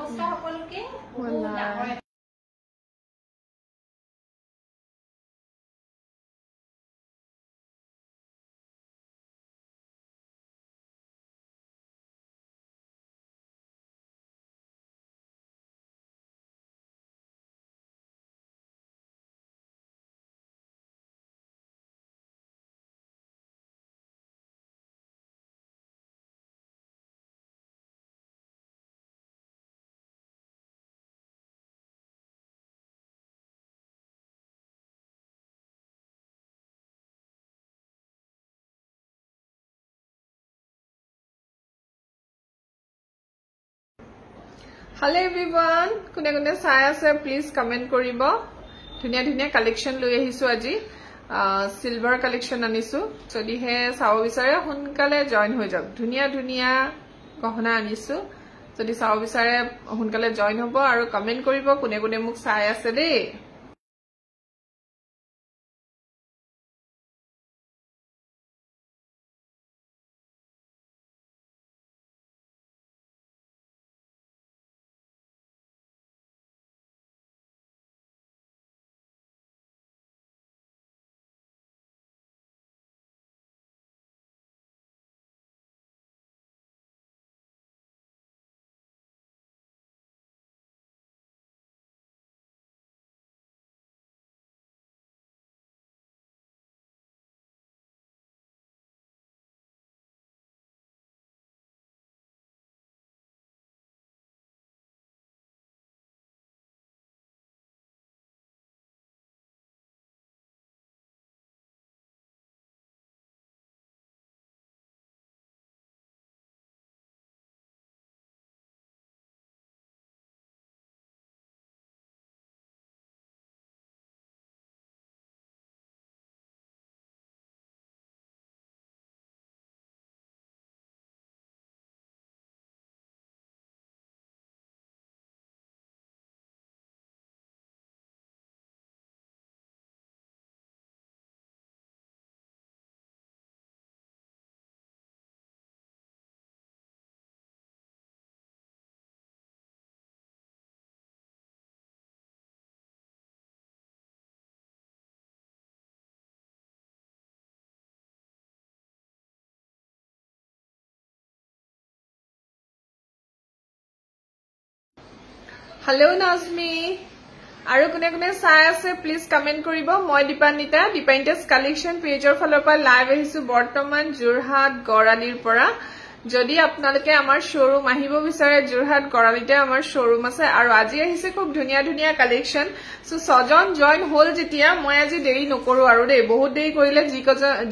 নমস্কাৰ সকলোকে Hello everyone, kune kune sai ase please comment koribo. Dhuniya dhuniya collection loi ahisu aji. Silver collection anisu. Jodi he sawo bisare hunkale join hoi jak. Dhuniya dhuniya gahna anisu. Jodi sawo bisare hunkale join hobo aru comment koribo kune kune muk sai ase de. Hello Nazmi. Aru kune kune sai ase please comment koribo. Moi Dipanita, Dipanita's collection page or follow pa live ahisu Bortoman Jorhat Goralir pora. Jodi apnaloke amar showroom ahibo bisare Jorhat Goralite amar showroom ase aru aji ahise khub dhuniya dhuniya collection. So sojon join hol jetia moi aji deri nokoru aru de bahut deri korile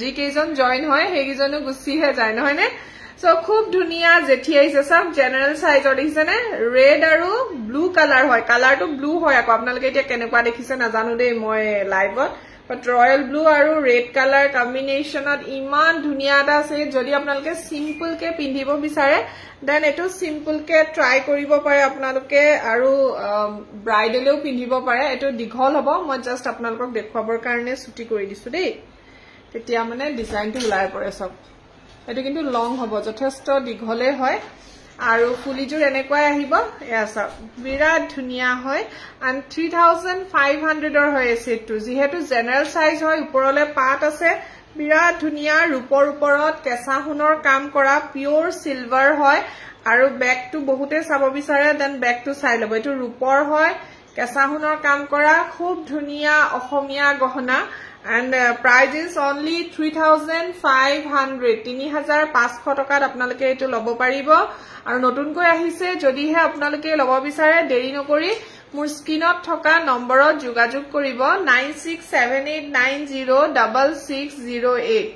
ji kejon join hoy hegijono gusi he jay nohoy ne. So khub dhuniya jethi aise sab general size or dekhise ne red aru blue color hoy color to blue hoy ako apnaloke etia kenekwa dekhise na janu de moi live but royal blue aru red color combination at iman dhuniya da ase jodi apnaloke simple ke pindhibo bisare then eto simple ke try koribo pare apnaloke aru bridal o pindhibo pare eto dighol hobo moi just apnalok dekhwabor karone suti kori disu dei tetia mane design to ulai pore sob eto kintu long hobo jothesto dighole hoy aru fulijur enekwa ahibo yasa birat dhuniya hoy and 3500 or hoy set to jihetu general size hoy uporole pat ase birat dhuniya rupor uporot kesa hunor kam kora pure silver hoy aru back to bahute sabo bisare then back to sai lobo etu rupor hoy kesa hunor kam kora khub dhuniya ohomia gohna and price is only 3500 3500 tokat apnaloke etu lobo paribo aru notun koi ahise jodi he apnaloke lobo bisare deri nokori mur screenot thoka numberot jogajog koribo 9678906608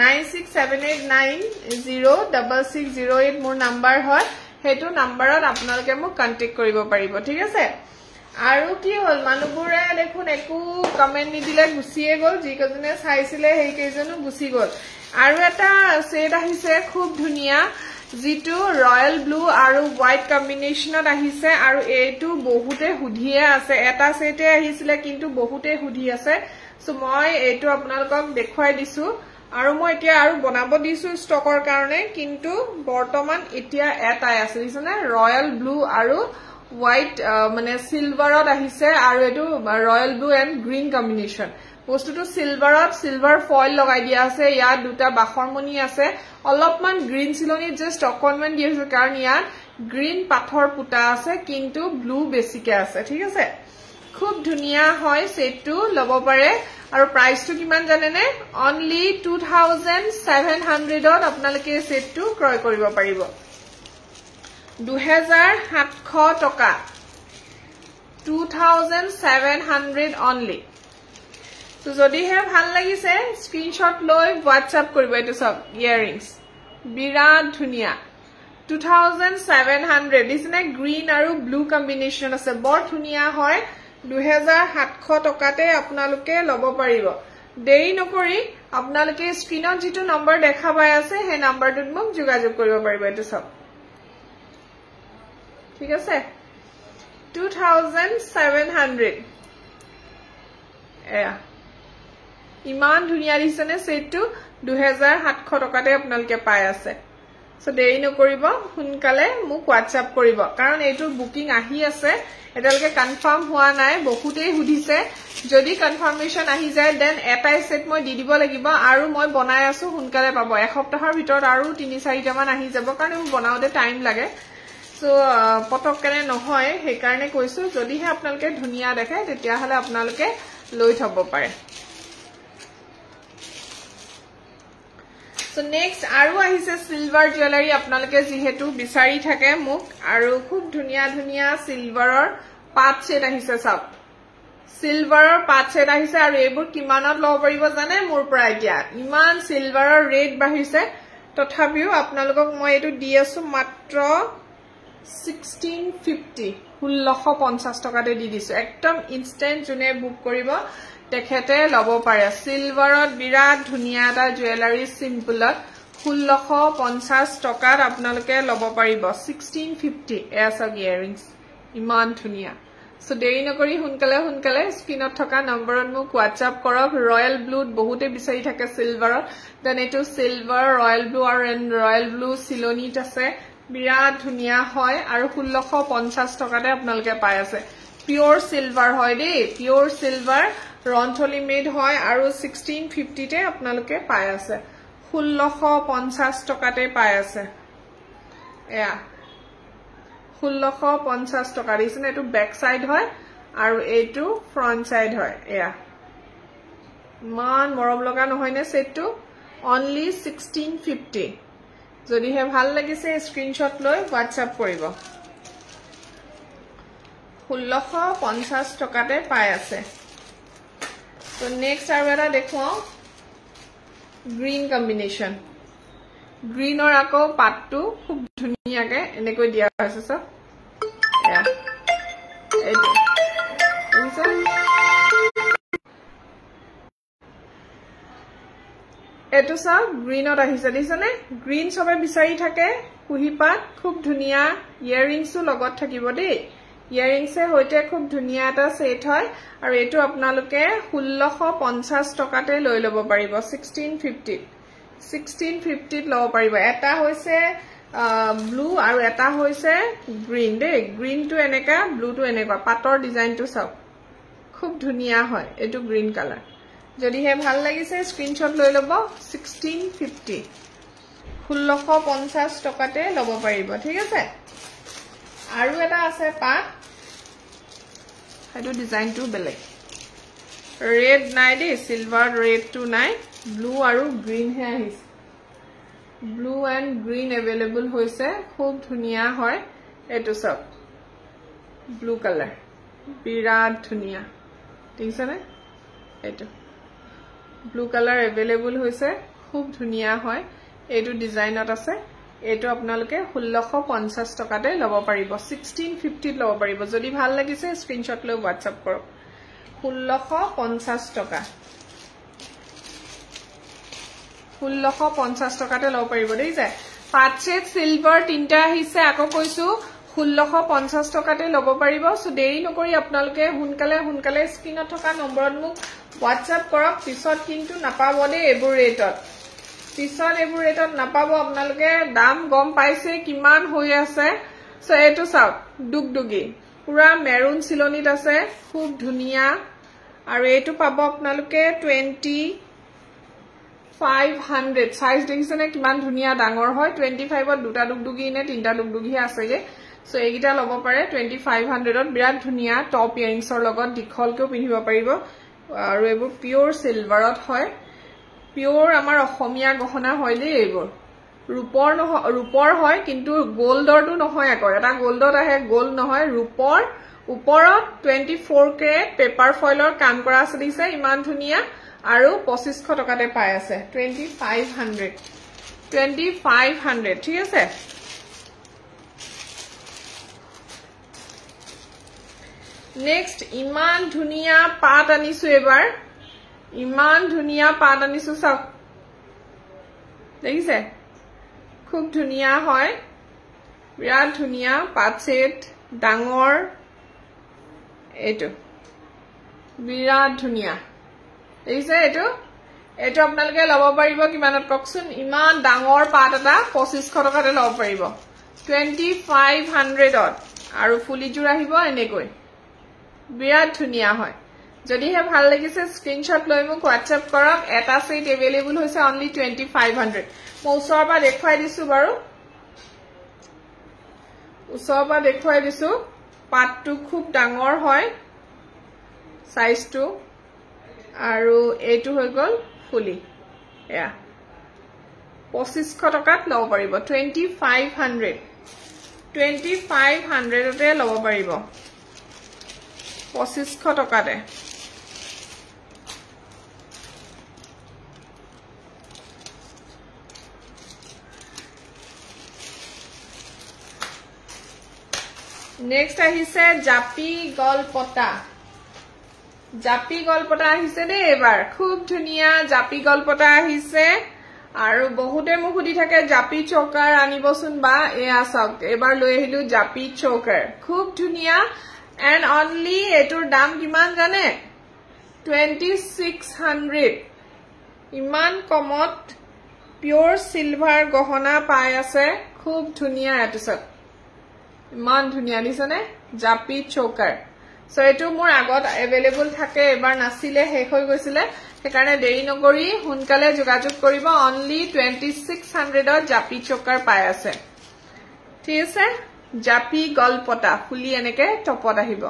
9678906608 mur number hoy hetu numberot apnaloke mo contact koribo paribo thik ase aru ki hol manubure dekhun eku comment ni dile gusiye gol ji kojone saisile hei kejonu gusi gol aru eta set ahise khub dhuniya jitu royal blue aru white combination ot ahise aru etu bahute hudhiye ase eta sete ahisile kintu bahute hudhi ase so moi etu apnalok dekhwai disu aru moi etia aru banabo disu stockor karone kintu bortoman etia eta ase disone royal blue aru white মানে সিলভারত আহিছে আৰু এটো royal blue and green combination বস্তুটো সিলভাৰত silver foil লগাই দিয়া আছে ইয়াত দুটা বাখৰমণি আছে অলপমান গ্ৰিন সিলনি জাস্ট অকনমেন্ট দিয়া আছে কাৰণ ইয়াত গ্ৰিন পাথৰ পুটা আছে কিন্তু ব্লু বেছিকে আছে ঠিক আছে খুব ধুনিয়া হয় সেটটো লব পাৰে আৰু প্ৰাইসটো কিমান জানেনে অনলি 2700 ত আপোনালোকে সেটটো ক্ৰয় কৰিব পাৰিব 2700 টকা 2700 only তো যদি হে ভাল লাগিছে স্ক্ৰিনশট লৈ WhatsApp কৰিব এটো সব ইয়াৰিংস বিৰাট ধুনিয়া 2700 দিছনে গ্ৰীন আৰু ব্লু কম্বিনেশন আছে বৰ ধুনিয়া হয় 2700 টকাতে আপোনালোকে লব পাৰিব দেৰি নকৰি আপোনালোকে স্ক্ৰিনত যেটো নম্বৰ দেখা পাই আছে হে নম্বৰটোত মোক যোগাযোগ কৰিব পাৰিব এটো সব ঠিক আছে 2700 এয়া ইমান ধুনিয়া দিছনে সেটটো 2700 টকাতে আপোনালোকে পাই আছে সো দেৰি নকৰিব হুনকালে মোক WhatsApp কৰিব কাৰণ এইটো বুকিং আহি আছে এটালকে কনফাৰ্ম হোৱা নাই বহুতেই হুদিছে যদি কনফাৰ্মেশন আহি যায় দেন এটাই সেট মই দি দিব লাগিব আৰু মই বনাই আছো হুনকালে পাব এক সপ্তাহৰ ভিতৰত আৰু 3-4টা মান আহি যাব কাৰণ মই বনাওতে টাইম লাগে সো পটকনে নহয় হে কাৰণে কৈছো যদি হে আপোনালোকে ধুনিয়া দেখে তেতিয়া হলে আপোনালোকে লৈ থব পাৰে So next aru ahise silver jewelry apnaloke jihetu bisari thake muk aru khub dhuniya dhuniya silveror pat set ahise sab silveror pat set ahise aru ebur kimanot lobo paribo jane mur pora dia iman silveror rate bahise tothabiu apnalokok moi etu di asu matro 1650 1650 টাকা de di disu ekdom instant june book koribo তেখেতে লব পাৰে সিলভাৰত বিৰাট ধুনিয়া এটা jewellery সিম্পলত 1650 টকাত আপোনালোকে লব পাৰিব 1650 এছ ইয়াৰিংস ইমান ধুনিয়া সো দেৰি নকৰি হুনকালে স্ক্ৰিনত থকা নম্বৰত মোক WhatsApp কৰক ৰয়্যাল ব্লুত বহুতে বিচাৰি থাকে সিলভাৰত দেন এটো সিলভাৰ ৰয়্যাল ব্লু আৰু ৰয়্যাল ব্লু সিলনিত আছে বিৰাট ধুনিয়া হয় আৰু 1650 টকাতে আপোনালোকে পাই আছে পিওৰ সিলভাৰ হয় দে পিওৰ সিলভাৰ ৰন্থলি মেড হয় আৰু 1650 তে আপোনালোকে পাই আছে 1650 টকাতে পাই আছে এয়া 1650 টকা দিছনে এটো ব্যাক সাইড হয় আৰু এটো ফ্ৰন্ট সাইড হয় এয়া মান মৰম লগা নহয় নে সেটটো অনলি 1650 যদি হে ভাল লাগিছে স্ক্ৰিনশট লৈ WhatsApp কৰিব 1650 টকাতে পাই আছে তো নেক্সট আৰু এটা দেখুৱাও গ্ৰীন কম্বিনেশন গ্ৰীনৰ আকৌ পাতটো খুব ধুনিয়াকে এনেকৈ দিয়া আছে সব এয়া এইটো এটো সব গ্ৰীনত আহিছে দিছনে গ্ৰীন সবে বিচাৰি থাকে কুহিপাত খুব ধুনিয়া ইয়াৰিংসও লগত থাকিব দেই ইয়াৰিংসে হইতে খুব ধুনিয়া এটা সেট হয় আৰু এটো আপোনালোকে 1650 টকাতে লৈ লব পাৰিব 1650 লব পাৰিব এটা হৈছে ব্লু আৰু এটা হৈছে গ্ৰীন দে গ্ৰীন টু এনেকা ব্লু টু এনেকা পাটৰ ডিজাইনটো সব খুব ধুনিয়া হয় এটো গ্ৰীন কালাৰ যদি হে ভাল লাগিছে স্ক্ৰিনশট লৈ লব 1650 1650 টকাতে লব পাৰিব ঠিক আছে আৰু এটা আছে পাট হেটো ডিজাইন টু বেলেগ ৰেড নাই দে সিলভাৰ ৰেড টু নাই ব্লু আৰু গ্ৰীন হে আহিছে ব্লু এন্ড গ্ৰীন अवेलेबल হৈছে খুব ধুনিয়া হয় এটো সব ব্লু কালাৰ বিৰাট ধুনিয়া ঠিক আছে নে এটো ব্লু কালাৰ अवेलेबल হৈছে খুব ধুনিয়া হয় এটো ডিজাইনত আছে এটো আপোনালোকে 1650 টকাতে লব পাৰিব 1650 লব পাৰিব যদি ভাল লাগিছে স্ক্ৰিনশট লৈ WhatsApp কৰক 1650 টকা 1650 টকাতে লব পাৰিব দেই যায় পাটছেট সিলভাৰ তিনটা আহিছে আকৌ কৈছো 1650 টকাতে লব পাৰিব সো দেৰি নকৰি আপোনালোকে হুনকালে স্ক্ৰিনত থকা নম্বৰত মোক WhatsApp কৰক পিছত কিন্তু নাপাব দে এবোৰ ৰেটত পিছত এবোৰ ৰেটত নাপাব আপোনালোকে দাম গম পাইছে কিমান হৈ আছে সো এটো চাওক ডুগডুগি পুরা মেৰুন চিলনিত আছে খুব ধুনিয়া আৰু এটো পাব আপোনালোকে 2500 সাইজ দেখিছেনে কিমান ধুনিয়া ডাঙৰ হয় 25 ত দুটা ডুগডুগি নে তিনটা ডুগডুগি আছে যে সো এইগিটা লব পাৰে 2500 ত বিৰাট ধুনিয়া টপ ইয়াৰিংছৰ লগত দিখলকেও পিন্ধিব পাৰিব আৰু এবোৰ পিওৰ সিলভাৰত হয় পিওৰ আমাৰ অসমীয়া গহনা হয় দে এইবোৰ ৰূপৰ হয় কিন্তু গোল্ডৰটো নহয় আকৌ এটা গোল্ডত আহে গোল্ড নহয় ৰূপৰ ওপৰত 24 কেৰেট পেপাৰ ফয়েলৰ কাম কৰা আছে দিছে ইমান ধুনিয়া আৰু 2500 টকাতে পাই আছে 2500 ঠিক আছে নেক্সট ইমান ধুনিয়া পাট আনিছো এবাৰ ইমান ধুনিয়া পাট আনিছো চাওক দেখিছে খুব ধুনিয়া হয় বিৰাট ধুনিয়া পাট সেট ডাঙৰ এটো বিৰাট ধুনিয়া দেখিছে এটো আপোনালোকে লব পাৰিব কিমানত ককচোন ইমান ডাঙৰ পাট এটা 2500 টকাতে লব পাৰিব 2500 ত আৰু ফুলিজুৰ আহিব এনেকৈ বিৰাট ধুনিয়া হয় যদি হে ভাল লাগিছে স্ক্ৰিনশ্বট লৈ মোক WhatsApp কৰক এটা সেট अवेलेबल হৈছে only 2500 মই ওচৰৰ পৰা দেখুৱাই দিছো বাৰু ওচৰৰ পৰা দেখুৱাই দিছো পাটটো খুব ডাঙৰ হয় সাইজটো আৰু এটো হৈ গল ফুলি এয়া 2500 টকাত লব পাৰিব 2500 তে লব পাৰিব 2500 টকাতে নেক্সট আহিছে জাপি গলপটা আহিছে দে এবাৰ খুব ধুনিয়া জাপি গলপটা আহিছে আৰু বহুতে মুখুদি থাকে জাপি চৌকাৰ আনিবচোন বা এয়া চাওক এবাৰ লৈ আহিলো জাপি চৌকাৰ খুব ধুনিয়া and only এটোৰ দাম কিমান জানে 2600 ইমান কমত পিওর সিলভার গহনা পাই আছে খুব ধুনিয়া এটো সব ইমান ধুনিয়া দিছনে জাপি চৌকাৰ সো এটো মোৰ আগত अवेलेबल থাকে এবাৰ নাছিলে শেষ হৈ গৈছিলে সেইকাৰণে দেৰি নকৰি হুনকালে যোগাযোগ কৰিব only 2600 ত জাপি চৌকাৰ পাই আছে ঠিক আছে জাপি গলপটা ফুলি এনেকে টপত আহিব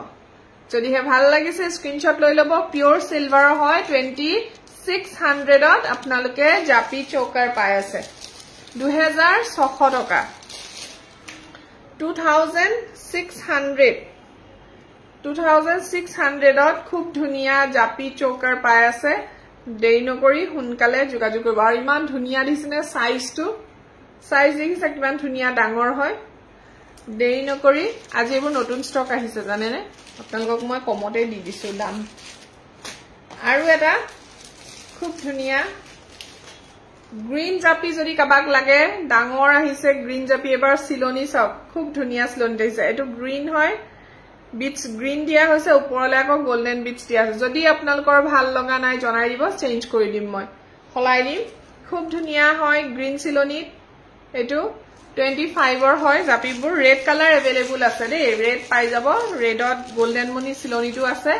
যদি হে ভাল লাগিছে স্ক্ৰিনশ্বট লৈ লব পিওৰ সিলভাৰ হয় 2600 ত আপোনালোকে জাপি চৌকাৰ পাই আছে 2600 টকা 2600 ত খুব ধুনিয়া জাপি চৌকাৰ পাই আছে দেৰি নকৰি হুনকালে যোগাযোগ কৰিব আৰু ইমান ধুনিয়া দিছনে সাইজটো সাইজ দেখিছে কিমান ধুনিয়া ডাঙৰ হয় দেৰি নকৰি আজি এবোৰ নতুন ষ্টক আহিছে জানে নে আপোনালোকক মই কমতে দি দিছো দাম আৰু এটা খুব ধুনিয়া গ্ৰীন জাপি যদি কাবাক লাগে ডাঙৰ আহিছে গ্ৰীন জাপি এবাৰ সিলনি চাওক খুব ধুনিয়া সিলনি দিছে এটো গ্ৰীন হয় বিটস গ্ৰীন দিয়া হৈছে ওপৰলে আকৌ গোল্ডেন বিটস দিয়া আছে যদি আপোনালোকৰ ভাল লগা নাই জনাই দিব চেঞ্জ কৰি দিম মই খলাই দিম খুব ধুনিয়া হয় গ্ৰীন সিলনি এটো 25 ৰ হয় জাপিবোৰ ৰেড কালাৰ अवेलेबल আছে দে ৰেড পাই যাব ৰেডত গোল্ডেন মনি সিলনিটো আছে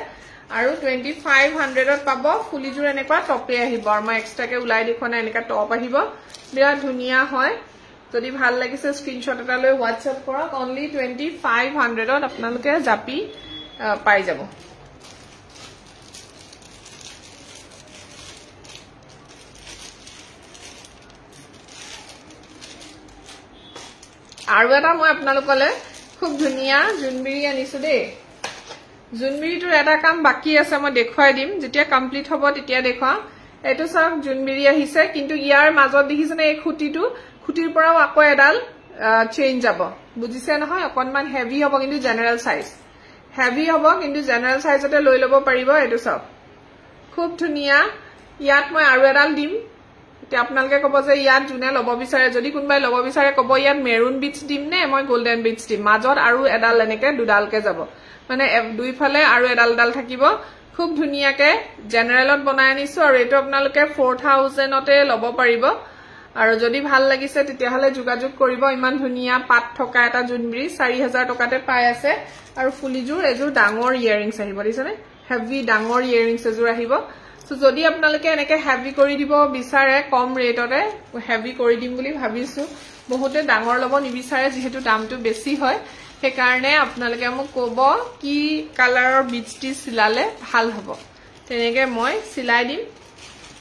আৰু 2500 ত পাব ফুলিজুৰ এনেকুৱা টপে আহিব আৰু মই এক্সট্ৰাকে উলাই দেখুৱা নাই এনেকা টপ আহিব বিৰাট ধুনিয়া হয় যদি ভাল লাগিছে স্ক্ৰিনশ্বট এটা লৈ WhatsApp কৰক only 2500 ত আপোনালোকে জাপি পাই যাব আৰু এটা মই আপোনালোকলে খুব ধুনিয়া জুনবিৰি আনিছো দে জুনবিৰিটোৰ এটা কাম বাকি আছে মই দেখুৱাই দিম যেতিয়া কমপ্লিট হ'ব তেতিয়া দেখুৱাম এটো সব জুনবিৰি আহিছে কিন্তু ইয়াৰ মাজত দেখিছেনে এই খুটিৰ পৰাও আকৌ এডাল চেঞ্জ যাব বুজিছে নহয় অকনমান হেভি হ'ব কিন্তু জেনাৰেল সাইজ হেভি হ'ব কিন্তু জেনাৰেল সাইজতে লৈ লব পাৰিব এটো সব খুব ধুনিয়া ইয়াত মই আৰু এডাল দিম এতিয়া আপোনালোকে কব যে ইয়াত জুনে লব বিচাৰে যদি কোনবাই লব বিচাৰে কব ইয়াত মেৰুন বিটস দিম নে মই গোল্ডেন বিটস দিম মাজত আৰু এডাল এনেকে দুডালকে যাব মানে দুইফালে আৰু এডাল থাকিব খুব ধুনিয়াকে জেনাৰেলত বনাই আনিছো আৰু এটো আপোনালোকে 4000 তে লব পাৰিব আৰু যদি ভাল লাগিছে তেতিয়াহলে যোগাযোগ কৰিব ইমান ধুনিয়া পাত থকা এটা জুনবিৰি 4000 টকাতে পাই আছে আৰু ফুলিজুৰ এজুৰ ডাঙৰ ইয়াৰিংছ আহিব দিছনে হেভি ডাঙৰ ইয়াৰিংছ এজুৰ আহিব সো যদি আপোনালোকে এনেকে হেভি কৰি দিব বিচাৰে কম ৰেটতে হেভি কৰি দিম বুলি ভাবিছো বহুতে ডাঙৰ লব নিবিচাৰে যেহেতু দামটো বেছি হয় সেই কাৰণে আপোনালোকে মোক ক'ব কি কালাৰৰ বিটটি সিলালে ভাল হ'ব তেনেকে মই সিলাই দিম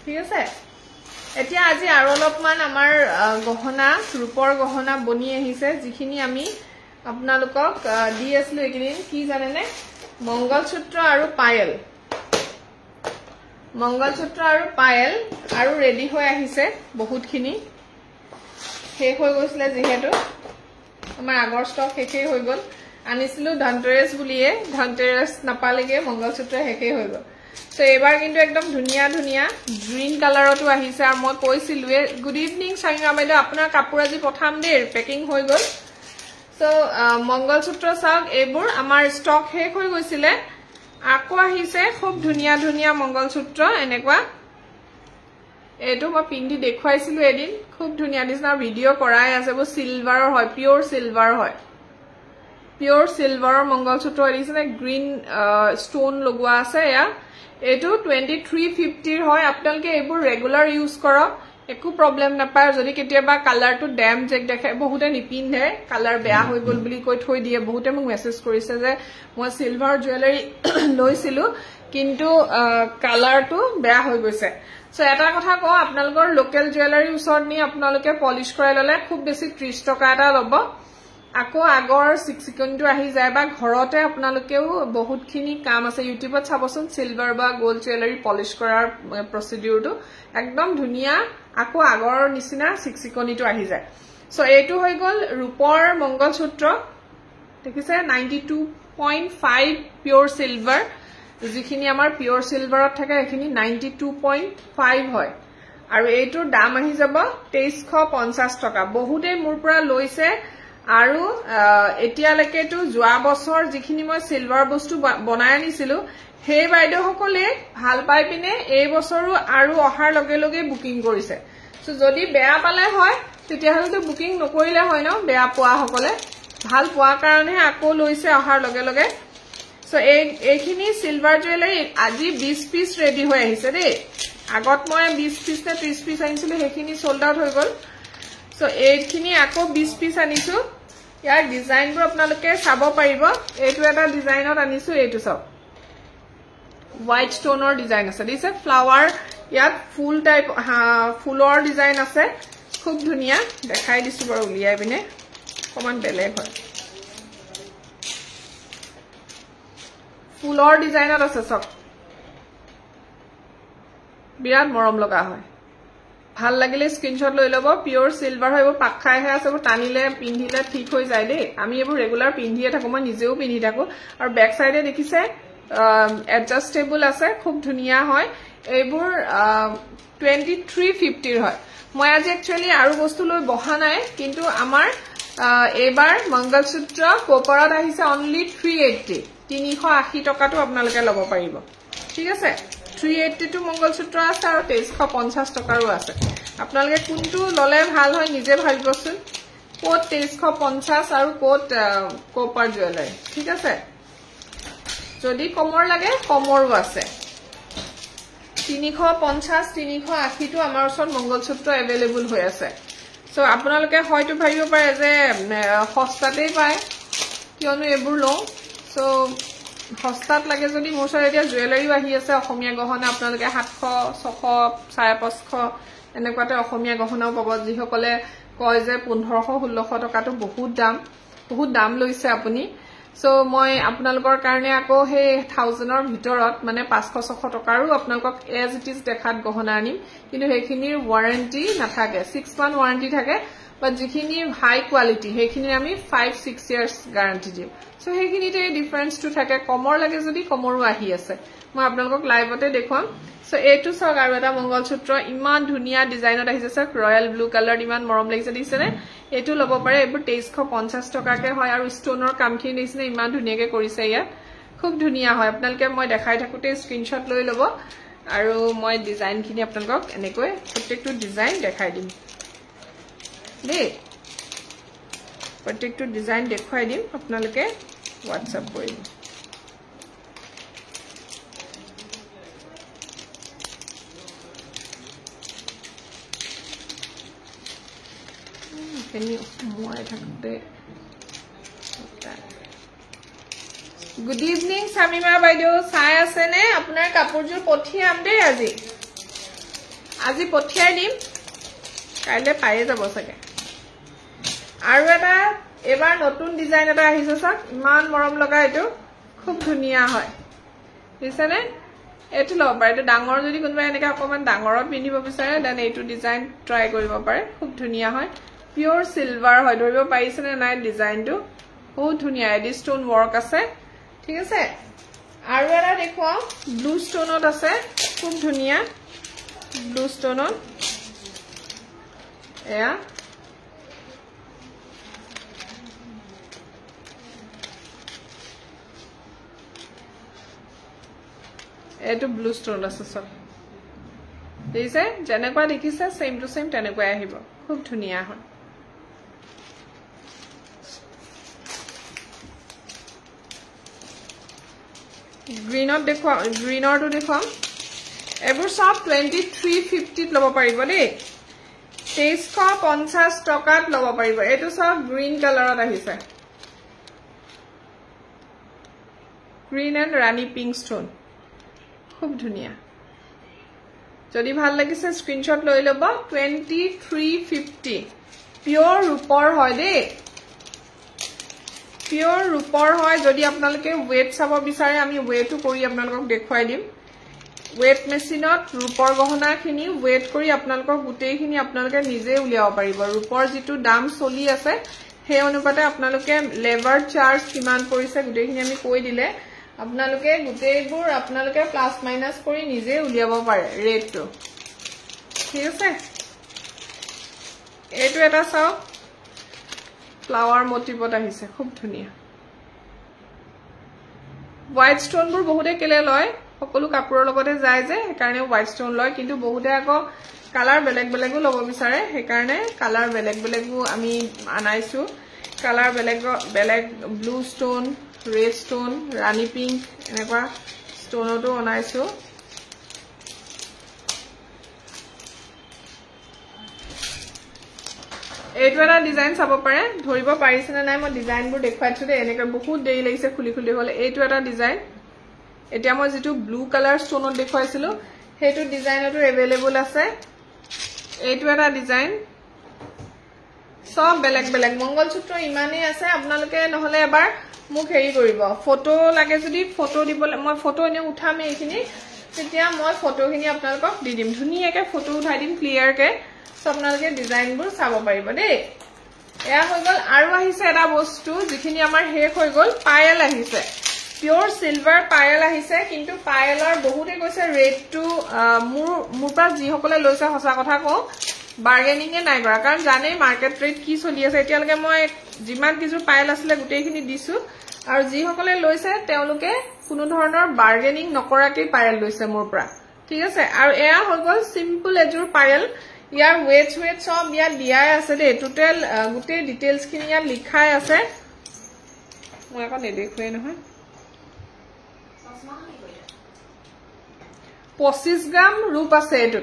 ঠিক আছে এতিয়া আজি আৰু অলপমান আমাৰ গহনা ৰূপৰ গহনা বনি আহিছে যিখিনি আমি আপোনালোকক দি আছিলো একিদিন কি জানেনে মংগলসূত্ৰ আৰু পায়েল আৰু ৰেডি হৈ আহিছে বহুতখিনি শেষ হৈ গৈছিলে যেহেতু আমাৰ আগৰ ষ্টক শেষে হৈ গল আনিছিলো ধনতেৰেছ বুলিয়ে ধনতেৰেছ নাপালেগে মংগলসূত্ৰ শেষে হৈ গল সো এবাৰ কিন্তু একদম ধুনিয়া ধুনিয়া গ্ৰীন কালাৰটো আহিছে আৰু মই কৈছিলো গুড ইভিনিং সাংগা বাইদেউ আপোনাৰ কাপোৰ আজি পঠাম দেৰ পেকিং হৈ গল সো মংগলসূত্ৰ চাওক এইবোৰ আমাৰ ষ্টক শেষ হৈ গৈছিলে আকৌ আহিছে খুব ধুনিয়া ধুনিয়া মংগলসূত্ৰ এনেকুৱা এটো মই পিন্ধি দেখুৱাইছিলো এদিন খুব ধুনিয়া নিচিনা ভিডিও কৰাই আছে বো সিলভাৰৰ হয় পিওৰ সিলভাৰৰ মংগলসূত্ৰ দিছে গ্ৰীন ষ্টোন লগোৱা আছে ইয়া এটো 2350 হয় আপোনালোকে এইবোৰ ৰেগুলাৰ ইউজ কৰক একো প্ৰবলেম নাপায় যদি কেতিয়াবা কালাৰটো ড্যাম জেক দেখে বহুতে নিপিন্ধে কালাৰ বেয়া হৈ গল বুলি কৈ থৈ দিয়ে বহুতে মোক মেসেজ কৰিছে যে মই সিলভাৰ জুৱেলাৰী লৈছিলো কিন্তু কালাৰটো বেয়া হৈ গৈছে সো এটা কথা কও আপোনালোকৰ লোকেল জুৱেলাৰী উছৰ নি আপোনালোকে পলিশ কৰাই ললে খুব বেছি 30 টকা এটা লব আকৌ আগৰ সিকসিকনটো আহি যায় বা ঘৰতে আপোনালোকেও বহুতখিনি কাম আছে ইউটিউবত চাবচোন সিলভাৰ বা গোল্ড জুৱেলাৰী পলিশ কৰাৰ প্ৰসিডিউৰটো একদম ধুনিয়া আকৌ আগৰ নিচিনা সিকসিকনিটো আহি যায় সো এইটো হৈ গল ৰূপৰ মংগলসূত্ৰ দেখিছে 92.5 পিওৰ সিলভাৰ যিখিনি আমাৰ পিওৰ সিলভাৰত থাকে এখিনি 92.5 হয় আৰু এইটোৰ দাম আহি যাব 2350 টকা বহুতে মোৰ পৰা লৈছে আৰু এতিয়ালৈকেটো যোৱা বছৰ যিখিনি মই সিলভাৰ বস্তু বনাই আনিছিলো হে বাইদেউ সকলে ভাল পাই পিনে এই বছৰো আৰু অহাৰ লগে লগে বুকিং কৰিছে সো যদি বেয়া পালে হয় তেতিয়াহলে বুকিং নকৰিলে হয় ন বেয়া পোৱা সকলে ভাল পোৱা কাৰণে আকৌ লৈছে অহাৰ লগে লগে সো এইখিনি সিলভাৰ জুৱেলাৰী আজি 20 পিস ৰেডি হৈ আহিছে দেই আগত মই 20 পিস নে 30 পিস আনিছিলো হেখিনি সোল্ড আউট হৈ গল সো এইখিনি আকৌ 20 পিস আনিছো ইয়াৰ ডিজাইনবোৰ আপোনালোকে চাব পাৰিব এইটো এটা ডিজাইনত আনিছো এইটো সব হোৱাইট ষ্টোনৰ ডিজাইন আছে দিছে ফ্লাৱাৰ ইয়াত ফুল টাইপ ফুলৰ ডিজাইন আছে খুব ধুনিয়া দেখাই দিছো বাৰু উলিয়াই পিনে কমান বেলেগ হয় ফুলৰ ডিজাইনত আছে সব বিৰাট মৰম লগা হয় ভাল লাগিলে স্ক্ৰিনশট লৈ লব পিওৰ সিলভাৰ হয় পাক খাইহে আছে টানিলে পিন্ধিলে ঠিক হৈ যায় দেই আমি এইবোৰ ৰেগুলাৰ পিন্ধিয়ে থাকো মই নিজেও পিন্ধি থাকো আৰু বেক সাইডে দেখিছে এডজাস্টেবল আছে খুব ধুনিয়া হয় এইবোৰ 2350 হয় মই আজি একচুয়ালি আৰু বস্তু লৈ বহা নাই কিন্তু আমাৰ এবাৰ মংগলসূত্ৰ কোপৰত আহিছে অনলি 380 টকাটো আপোনালোকে লব পাৰিব ঠিক আছে 380 টু মংগলসূত্ৰ আছে আৰু 2350 টকাৰো আছে আপোনালোকে কোনটো ললে ভাল হয় নিজে ভাবিবচোন কোট 2350 আৰু কোট কোপাৰ জুৱেলাৰী ঠিক আছে যদি কমৰ লাগে কমৰো আছে 350 380 টু আমাৰ ওচৰত মংগলসূত্ৰ अवेलेबल হৈ আছে সো আপোনালোকে হয়তো ভাবিব পাৰে যে সস্তাতেই পায় কিয়নো এইবোৰ লওঁ সো হস্তাত লাগে যদি মোৰ ওচৰত এতিয়া জুৱেলাৰীও আহি আছে অসমীয়া গহনা আপোনালোকে 700 600 550 এনেকুৱাতে অসমীয়া গহনাও পাব যিসকলে কয় যে 1500 1600 টকাটো বহুত দাম লৈছে আপুনি সো মই আপোনালোকৰ কাৰণে আকৌ হে 1000ৰ ভিতৰত মানে 500 600 টকাৰো আপোনালোকক এজ ইট ইজ দেখাত গহনা আনিম কিন্তু হেখিনিৰ ওয়াৰেন্টি নাথাকে 6 মান ওয়াৰেন্টি থাকে বাট যিখিনি হাই কোৱালিটি হেখিনি আমি 5-6 ইয়াৰ্স গ্যাৰান্টি দিম সো হেখিনিতে ডিফাৰেন্সটো থাকে কমৰ লাগে যদি কমৰো আহি আছে মই আপোনালোকক লাইভতে দেখুৱাম সো এইটো সক আৰু এটা মংগলসূত্ৰ ইমান ধুনিয়া ডিজাইনত আহিছে সক ৰয়্যাল ব্লু কালাৰ ইমান মৰম লাগিছে দিছেনে এইটো লব পাৰে এইবোৰ 2350 টকাকে হয় আৰু ষ্টোনৰ কামখিনি নিচিনা ইমান ধুনিয়াকে কৰিছে ইয়াত খুব ধুনিয়া হয় আপোনালোকে মই দেখাই থাকোতে স্ক্ৰিনশট লৈ লব আৰু মই ডিজাইনখিনি আপোনালোকক এনেকৈ প্ৰত্যেকটো ডিজাইন দেখাই দিম দেই প্ৰত্যেকটো ডিজাইন দেখুৱাই দিম আপোনালোকে WhatsApp কৰিম Good evening, Samima Baido. Sai asene apnar kapurjur pothiam de aji. Aji pothia dim. Kaile paye jabo sage. Aru eta ebar notun design eta ahise sak iman morom loga etu khub dhuniya hoy. Disane etu lo pare etu dangor jodi kunba eneka okoman dangorot pindibo bisare then etu design try koribo pare khub dhuniya hoy. Pure silver hoy doribo paisene nai design tu bahut dhuniya edi stone work ase ঠিক আছে আৰু এটা দেখো blue ষ্টোনত আছে খুব ধুনিয়া blue ষ্টোনত এয়া এটো ব্লু ষ্টোন আছে সব দিছে যেনেকুৱা দেখিছে সেম টু সেম তেনেকৈ আহিব খুব ধুনিয়া হয় Greener देखो greener तो देखो एवर सब 2350 लबो परिबो दे 2350 टकात लबो परिबो एतो सब ग्रीन कलरत आहिसे ग्रीन एंड रानी पिंक स्टोन खूब धुनिया जदि ভাল লাগিছে স্ক্রিনশট লৈ লব 2350 পিওর ৰূপৰ হয় দে Pure rupor hoy jodi apnaloke weight sabo bisare ami weight to kori apnalok dekhwai dim weight machine ot rupor gohona khini weight kori apnalok gutei khini apnaloke nije uliaw paribo rupor jitu dam soli ase he onupate apnaloke labor charge kiman porise gutei khini ami koi dile apnaloke gutei bur apnaloke plus minus kori nije uliaw pare rate to thik ase etu eta sao flower motifot ahise khub dhuniya white stone bur bohude kele loy সকলো কাপোৰৰ লগতে যায় যে হেকাৰণে white stone লয় কিন্তু বহুতে আকৌ colour বেলেগ বেলেগো লব বিচাৰে হেকাৰণে কালাৰ বেলেগ বেলেগো আমি আনাইছো কালাৰ বেলেগ বেলেগ ব্লু stone red stone ৰাণী pink এনেকুৱা ষ্টোনটো আনাইছো এইটো এটা ডিজাইন চাব পাৰে ধৰিব পাৰিছে না নাই মই ডিজাইনবোৰ দেখুৱাইছো দে এনেকা বহুত দেৰি লাগিছে খুলি খুলি হলে এইটো এটা ডিজাইন এতিয়া মই যেটো ব্লু কালাৰ ষ্টোনত দেখুৱাইছিলো হেটো ডিজাইনটো अवेलेबल আছে এইটো এটা ডিজাইন সব বেলেগ বেলেগ মঙ্গলসূত্ৰ ইমানে আছে আপোনালোকে নহলে এবাৰ মুখ হেৰি কৰিব ফটো লাগে যদি ফটো দিবলে মই ফটো এনে উঠামে এইখিনি তেতিয়া মই ফটোখিনি আপোনালোকক দি দিম ধুনিয়াকে ফটো উঠাই দিম ক্লিয়াৰ কে আপোনালোকে ডিজাইনবোৰ চাব পাৰিব দেই এয়া হৈ গল আৰু আহিছে এটা বস্তু যিখিনি আমাৰ হেক হৈ গল পায়েল আহিছে পিওৰ সিলভাৰ পায়েল আহিছে কিন্তু পায়েলৰ বহুতে কৈছে ৰেট টু মোৰ পৰা যি সকলে লৈছে হসা কথা কও বাৰ্গেনিং এ নাই কৰা কাৰণ জানে মাৰ্কেট ৰেট কি চলি আছে এতিয়ালৈকে মই যিমান কিছু পায়েল আছিল গুটেইখিনি দিছো আৰু যি সকলে লৈছে তেওঁলোকে কোনো ধৰণৰ বাৰ্গেনিং নকৰাকৈ পায়েল লৈছে মোৰ পৰা ঠিক আছে আৰু এয়া হৈ গল সিম্পল এজুৰ পায়েল ইয়াৰ weight সব ইয়াত দিয়াই আছে দে টোটাল গুটে ডিটেইলস খিনি ইয়াত লিখাই আছে মই এখন নেদেখুৱে নহয় 25 গ্ৰাম ৰূপ আছে এটো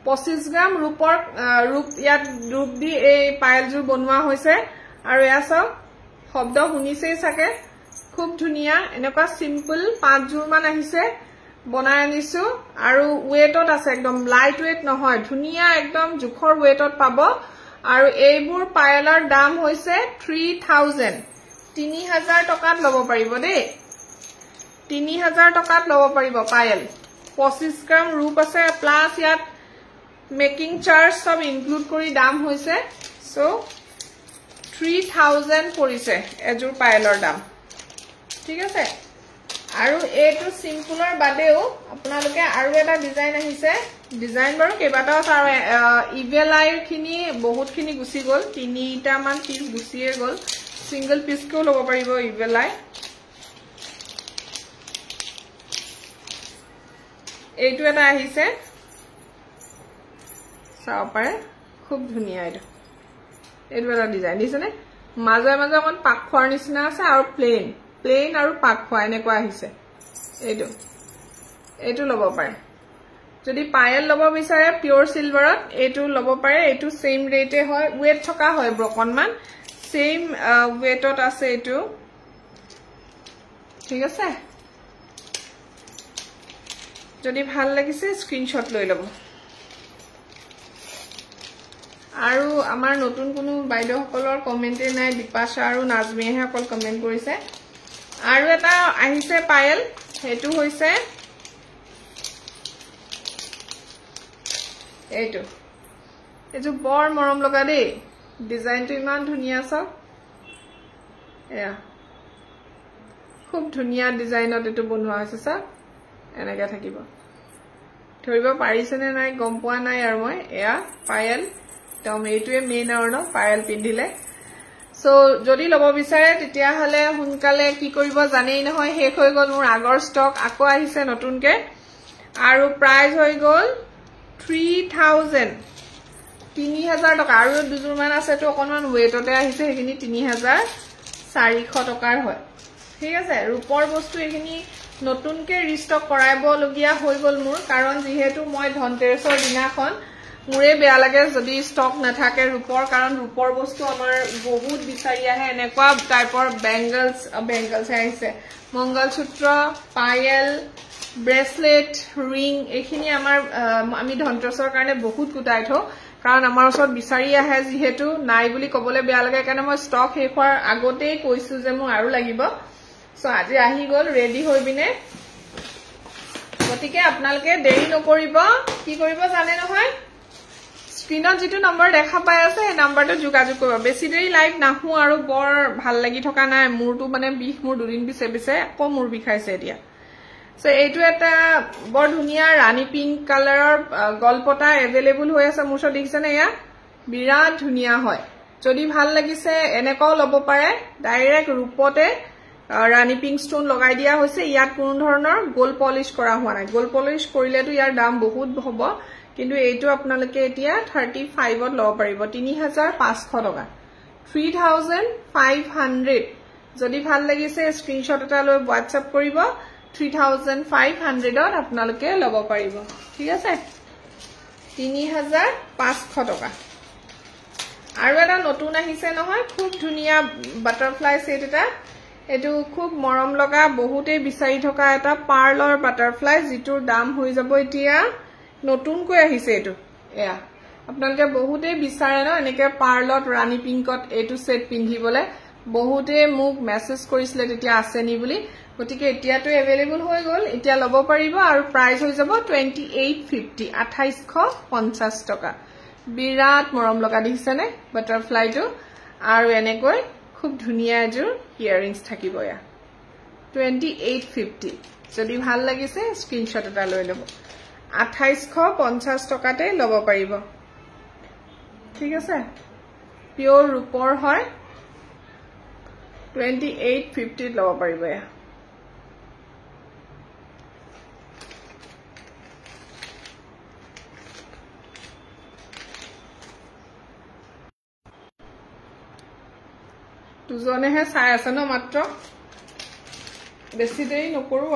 25 গ্ৰাম ৰূপৰ ৰূপ ইয়াত ৰূপ দি এই পায়েলজুৰ বনোৱা হৈছে আৰু এয়া সব শব্দ শুনিছেই সাকে খুব ধুনিয়া এনেকুৱা সিম্পল 5 জুৰ মান আহিছে বনাই আনিছো আৰু ওয়েটত আছে একদম লাইট ওয়েট নহয় ধুনিয়া একদম জুখৰ ওয়েটত পাব আৰু এইবোৰ পায়েলৰ দাম হৈছে 3000 টকাত লব পাৰিব দেই 3000 টকাত লব পাৰিব পায়েল 25 গ্ৰাম ৰূপ আছে প্লাস ইয়াত মেকিং চাৰ্জ সব ইনক্লুড কৰি দাম হৈছে সো 3000 পৰিছে এজুৰ পায়েলৰ দাম ঠিক আছে আৰু এটো সিম্পলৰ বাদেও আপোনালোকে আৰু এটা ডিজাইন আহিছে ডিজাইন বাৰু কেবাটাও আৰু ইভেলাইৰ খিনি বহুত খিনি গুছি গল তিনিটা মান পিস গুছিয়ে গল সিঙ্গল পিস কেও লব পাৰিব ইভেলাই এইটো এটা আহিছে চাও পাৰে খুব ধুনিয়া এটা এইটো এটা ডিজাইন দিছেনে মাজে মাজে অকণ পাক খোৱাৰ নিচিনা আছে আৰু প্লেন আৰু পাক খোৱা এনেকুৱা আহিছে এইটো ল'ব পাৰে যদি পায়েল ল'ব বিচাৰে পিওৰ সিলভাৰত এইটো ল'ব পাৰে এইটো সেম ৰেটে হয় ওয়েট থকা হয় ব্ৰকনমান সেম ওয়েটত আছে এইটো ঠিক আছে যদি ভাল লাগিছে স্ক্ৰিনশ্বট লৈ ল'ব আৰু আমাৰ নতুন কোনো বাইদেউসকলৰ কমেন্টে নাই দীপাশা আৰু নাজমিহে অকল কমেন্ট কৰিছে আৰু এটা আহিছে পায়েল হেতু হৈছে এইটো বৰ মৰম লগা দেই ডিজাইনটো ইমান ধুনীয়া সব এয়া খুব ধুনীয়া ডিজাইনত এটো বনোৱা হৈছে সব এনেকা থাকিব ধৰিব পাৰিছেনে নাই গম পোৱা নাই আৰু মই এয়া পায়েল তম এইটোৱে মেইন আৰু ন পায়েল পিন্ধিলে সো যদি ল'ব বিচাৰে তেতিয়া হলে হুনকালে কি কৰিব জানেই নহয় শেষ হৈ গল মোৰ আগৰ ষ্টক আকৌ আহিছে নতুনকে আৰু প্ৰাইস হৈ গল 3000 টকা আৰু দুজুৰমান আছে তো অকনমান ওয়েটতে আহিছে হেখিনি 3400 টকাৰ হয় ঠিক আছে ৰূপৰ বস্তু এখিনি নতুনকে ৰিষ্টক কৰাইব লগিয়া হৈ গল মোৰ কাৰণ যেহেতু মই ধনতেৰছৰ দিনাখন মুৰে বেয়া লাগে যদি ষ্টক নাথাকে ৰূপৰ কাৰণ ৰূপৰ বস্তু আমাৰ বহুত বিচাৰি আহে এনেকুৱা টাইপৰ বেংগলছ আহিছে মংগলসূত্ৰ পায়েল ব্ৰেসলেট ৰিং এখিনি আমাৰ আমি ধনতেৰছৰ কাৰণে বহুত গুটাই থো কাৰণ আমাৰ ওচৰত বিচাৰি আহে যেহেতু নাই বুলি কবলে বেয়া লাগে কাৰণে মই ষ্টক শেষ হোৱাৰ আগতেই কৈছো যে মোৰ আৰু লাগিব সো আজি আহি গল ৰেডি হৈ বিনে গতিকে আপোনালোকে দেৰি নকৰিব কি কৰিব জানে নহয় স্ক্ৰিনত যেটো নম্বৰ দেখা পাই আছে এই নম্বৰটো যোগাযোগ কৰিব বেছি দেৰি লাইভ নাহু আৰু বৰ ভাল লাগি থকা নাই মোৰটো মানে বিষ মোৰ দুদিন পিছে আকৌ মোৰ বিষাইছে এতিয়া সো এইটো এটা বৰ ধুনীয়া ৰাণী পিংক কালাৰৰ গলপটা अवेलेबल হৈ আছে মোৰ ওচৰত দেখিছেনে ইয়া বিৰাট ধুনীয়া হয় যদি ভাল লাগিছে এনেকাও ল'ব পাৰে ডাইৰেক্ট ৰূপতে ৰাণী পিংক ষ্টোন লগাই দিয়া হৈছে ইয়াত কোনো ধৰণৰ গোল পলিশ কৰা হোৱা নাই গোল পলিশ কৰিলেতো ইয়াৰ দাম বহুত হ'ব কিন্তু এইটো আপোনালোকে এতিয়া 35 ত ল'ব পাৰিব 3500 টকা 3500 যদি ভাল লাগিছে স্ক্ৰিনশ্বট এটা লৈ WhatsApp কৰিব 3500 ত আপোনালোকে ল'ব পাৰিব ঠিক আছে 3500 টকা আৰু এটা নতুন আহিছে নহয় খুব ধুনীয়া বাটাৰফ্লাই সেট এটা এটো খুব মৰম লগা বহুতে বিচাৰি থকা এটা পাৰ্লৰ বাটাৰফ্লাই যিটোৰ দাম হৈ যাব এতিয়া নতুনকৈ আহিছে এটো এয়া আপোনালোকে বহুতে বিচাৰে ন এনেকে পাৰ্লত ৰাণী পিংকত এটো সেট পিন্ধিবলে বহুতে মোক মেসেজ কৰিছিলে তেতিয়া আছে নি বুলি গতিকে এতিয়াটো अवेलेबल হৈ গল এতিয়া ল'ব পাৰিব আৰু প্ৰাইস হৈ যাব 2850 2850 টকা বিৰাট মৰম লগা দিছেনে বাটাৰফ্লাইটো আৰু এনেকৈ খুব ধুনীয়া এজোৰ ইয়াৰিংস থাকিব ইয়া 2850 যদি ভাল লাগিছে স্ক্ৰিনশ্বট এটা লৈ ল'ব 2850 টকাতে ল'ব পাৰিব ঠিক আছে পিওৰ ৰূপৰ হয় 2850 ল'ব পাৰিব ইয়া দুজনেহে চাই আছে ন মাত্ৰ বেছি দেৰি নকৰো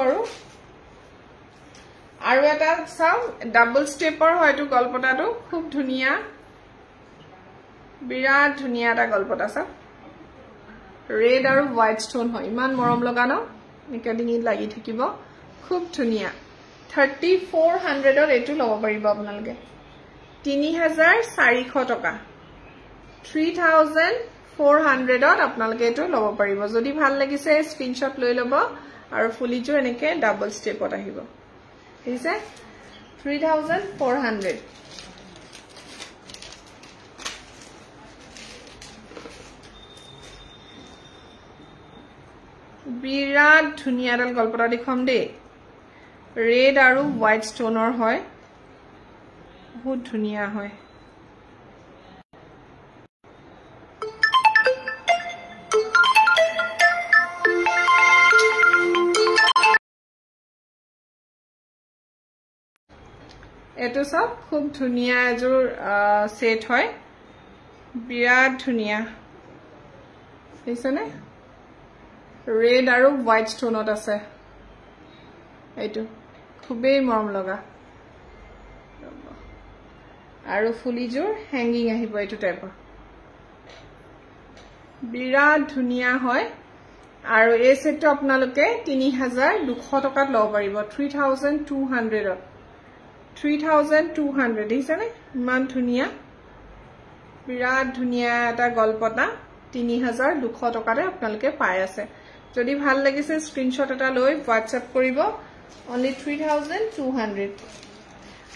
আৰু এটা চাও ডাবল স্টেপৰ হয়তো গলপটাটো খুব ধুনীয়া বিৰাট ধুনীয়া এটা গলপটা চাও ৰেড আৰু হোৱাইট ষ্টোন হয় ইমান মৰম লগা ন নিকেডিঙিত লাগি থাকিব খুব ধুনীয়া 3400 ৰ এটো ল'ব পাৰিব আপোনালোকে 3400 টকা 3400 ত আপোনালোকে এটো ল'ব পাৰিব যদি ভাল লাগিছে স্ক্ৰিনশ্বট লৈ ল'ব আৰু ফুলিটো এনেকে ডাবল স্টেপত আহিব ঠিক আছে 3400 বিৰাট ধুনীয়া ডাল গলপটা দেখম দে ৰেড আৰু হোৱাইট ষ্টোনৰ হয় বহুত ধুনীয়া হয় এটো সব খুব ধুনীয়া এজোৰ সেট হয় বিৰাট ধুনিয়া দেখিছেনে ৰেড আৰু হোৱাইট ষ্টোনত আছে এইটো খুবেই মৰম লগা আৰু ফুলিজোৰ হেঙ্গিং আহিব এইটো টাইপৰ বিৰাট ধুনিয়া হয় আৰু এই সেটটো আপোনালোকে 3200 টকাত লব পাৰিব 3200 3200 দেখিছেনে ইমান ধুনিয়া বিৰাট ধুনিয়া এটা গলপতা 3200 টকাতে আপোনালোকে পাই আছে যদি ভাল লাগিছে স্ক্ৰিনশ্বট এটা লৈ WhatsApp কৰিব only 3200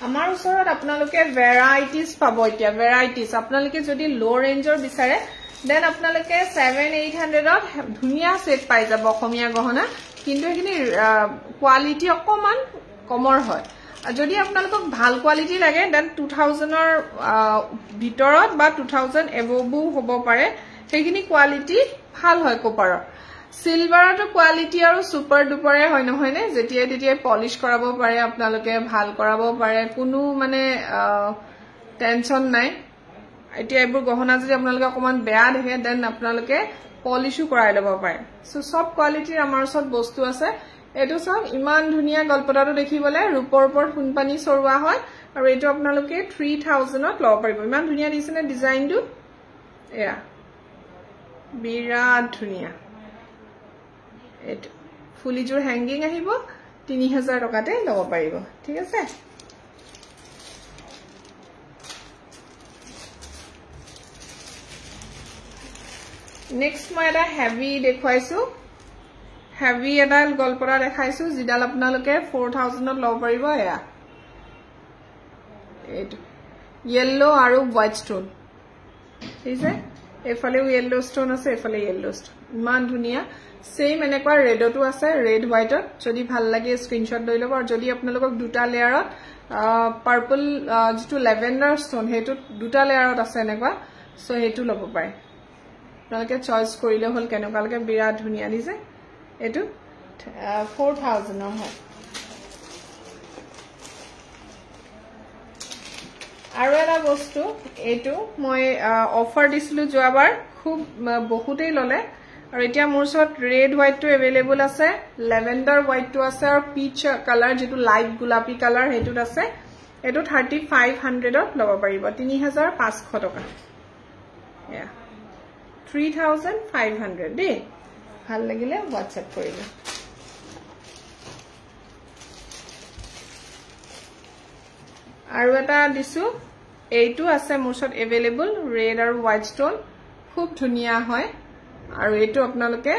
আমাৰ ওচৰত আপোনালোকে ভেৰাইটিজ পাব এতিয়া ভেৰাইটিজ আপোনালোকে যদি লো ৰেঞ্জৰ বিচাৰে দেন আপোনালোকে 7-800 ত ধুনিয়া সেট পাই যাব অসমীয়া গহনা কিন্তু এখিনি কোৱালিটি অকমান কমৰ হয় যদি আপোনালোকক ভাল কোৱালিটি লাগে দেন 2000 ৰ ভিতৰত বা 2000 এবভো হ'ব পাৰে সেইখিনি কোৱালিটি ভাল হয় কোপাৰৰ সিলভাৰটো কোৱালিটি আৰু সুপাৰ ডুপাৰে হয় নহয়নে যেতিয়া তেতিয়া পলিশ কৰাব পাৰে আপোনালোকে ভাল কৰাব পাৰে কোনো মানে টেনচন নাই এতিয়া এইবোৰ গহনা যদি আপোনালোকে অকমান বেয়া দেখে দেন আপোনালোকে পলিশও কৰাই ল'ব পাৰে সো সব কোৱালিটিৰ আমাৰ ওচৰত বস্তু আছে এটো সব ইমান ধুনিয়া গলপতাটো দেখিবলে ৰূপৰ ওপৰত ফুনপানী সৰুৱা হয় আৰু এটো আপোনালোকে 3000 ত লব পাৰিব ইমান ধুনিয়া দিছেনে ডিজাইনটো এয়া বিৰাট ধুনিয়া এটো ফুলিজোৰ হেঙ্গিং আহিব 3000 টকাতে লব পাৰিব ঠিক আছে নেক্সট মই এটা হেভি দেখুৱাইছো হেভি এডাল গলপৰা দেখাইছো জিডাল আপোনালোকে 4000 ত লব পাৰিব এয়া এটো yellow আৰু white stone ঠিক আছে এফালেও yellow stone আছে এফালে yellow stone ইমান ধুনিয়া সেম এনেকুৱা ৰেডটো আছে ৰেড হোৱাইটত যদি ভাল লাগে স্ক্ৰিনশ্বট লৈ লব আৰু যদি আপোনালোকক দুটা লেয়াৰত পাৰ্পল যেটো লেভেণ্ডাৰ ষ্টোন হেটো দুটা লেয়াৰত আছে এনেকুৱা সো হেটো লব পাৰে আপোনালোকে চয়েস কৰিলে হল কেনেকুৱালকে বিৰাট ধুনিয়া দিছে এটো 4000 ৰ হয় আৰু এটা বস্তু এটো মই অফাৰ দিছিলো যোৱাবাৰ খুব বহুতেই ললে আৰু এতিয়া মোৰ ওচৰত ৰেড হোৱাইটটো अवेलेबल আছে লেভেণ্ডাৰ হোৱাইটটো আছে আৰু পিচ কালাৰ যেটো লাইট গোলাপী কালাৰ হেতুত আছে এটো 3500 ত লব পাৰিব 3500 টকা এয়া 3500 দে ভাল লাগিলে WhatsApp কৰিব আৰু এটা দিছো এইটো আছে মোৰ ওচৰত अवेलेबल ৰেড আৰু হোৱাইট ষ্টোন খুব ধুনিয়া হয় আৰু এটো আপোনালোকে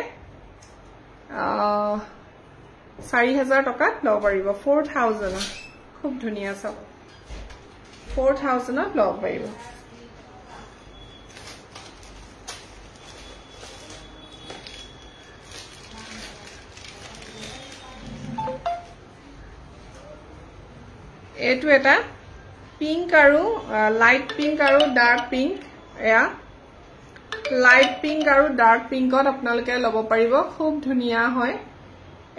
4000 টকাত লব পাৰিব 4000 খুব ধুনিয়া সব 4000 ত লব পাৰিব এটো এটা পিংক আৰু লাইট পিংক আৰু ডাৰ্ক পিংক এয়া লাইট পিংক আৰু ডাৰ্ক পিংকত আপোনালোকে লব পাৰিব খুব ধুনিয়া হয়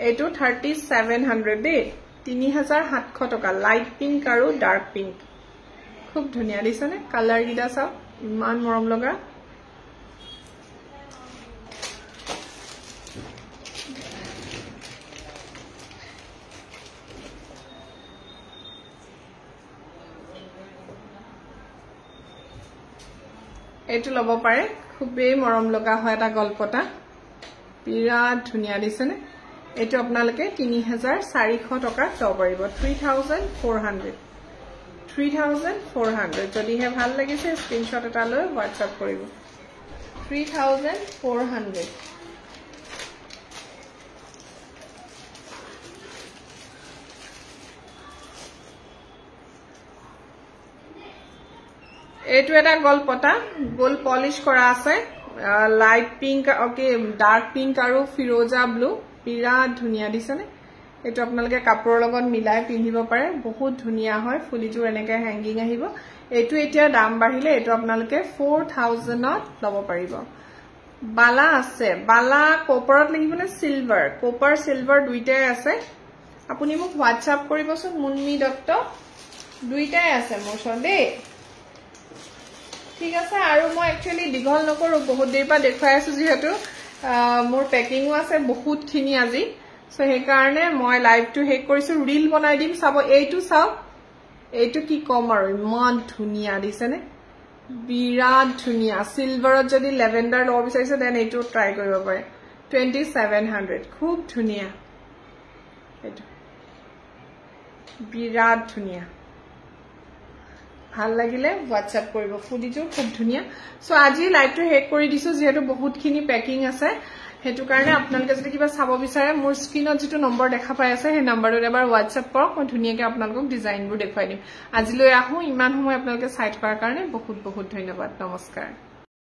এটো 3700 দে 3700 টকা লাইট পিংক আৰু ডাৰ্ক পিংক খুব ধুনিয়া দিছনে কালাৰ গিলা সব ইমান মৰম লগা এটো লব পাৰে খুবেই মৰম লগা হয় এটা গলপতা বিৰাট ধুনিয়া দিছেনে এটো আপোনালোকে 3400 টকা লব পাৰিব 3400 যদিহে ভাল লাগিছে স্ক্ৰিনশ্বট এটা লৈ WhatsApp কৰিব 3400 এটো এটা গলপতা গোল পলিশ কৰা আছে light pink okay dark pink আৰু ফিৰোজা ব্লু বিৰাট ধুনিয়া দিছেনে এটো আপোনালোকে কাপোৰৰ লগত মিলাই পিন্ধিব পাৰে বহুত ধুনিয়া হয় ফুলিজোৰ এনেকে হেঙ্গিং আহিব এটো এতিয়া দাম বাঢ়িলে এটো আপোনালোকে 4000 ত লব পাৰিব বালা আছে বালা কপাৰত লাগিবনে সিলভাৰ কপাৰ সিলভাৰ দুইটাই আছে আপুনি মোক WhatsApp কৰিবচোন মুন্মি দত্ত দুইটাই আছে মোৰ ওচৰত দেই ঠিক আছে আৰু মই একচুয়ালি দীঘল নকৰো বহুত দেৰি পা দেখাই আছো যেহেতু মোৰ পেকিংও আছে বহুতখিনি আজি সো হে কাৰণে মই লাইভটো হেক কৰিছো ৰীল বনাই দিম চাব এইটো চাও এইটো কি কম আৰু ইমান ধুনিয়া দিছেনে বিৰাট ধুনিয়া সিলভাৰত যদি লেভেন্ডাৰ লব বিচাৰিছে দেন এইটো ট্ৰাই কৰিব পাৰে 2700 খুব ধুনিয়া এইটো বিৰাট ধুনিয়া ভাল লাগিলে WhatsApp কৰিব ফুডিটো খুব ধুনিয়া সো আজি লাইভটো হেক কৰি দিছো যেহেতু বহুতখিনি পেকিং আছে হেতু কাৰণে আপোনালোকে যদি কিবা চাব বিচাৰে মোৰ স্ক্ৰিনত যেটো নম্বৰ দেখা পাই আছে সেই নম্বৰটোত এবাৰ WhatsApp কৰক মই ধুনিয়াকে আপোনালোকক ডিজাইনবোৰ দেখুৱাই দিম আজিলৈ আহো ইমান সময় আপোনালোকে চাই থকাৰ কাৰণে বহুত বহুত ধন্যবাদ নমস্কাৰ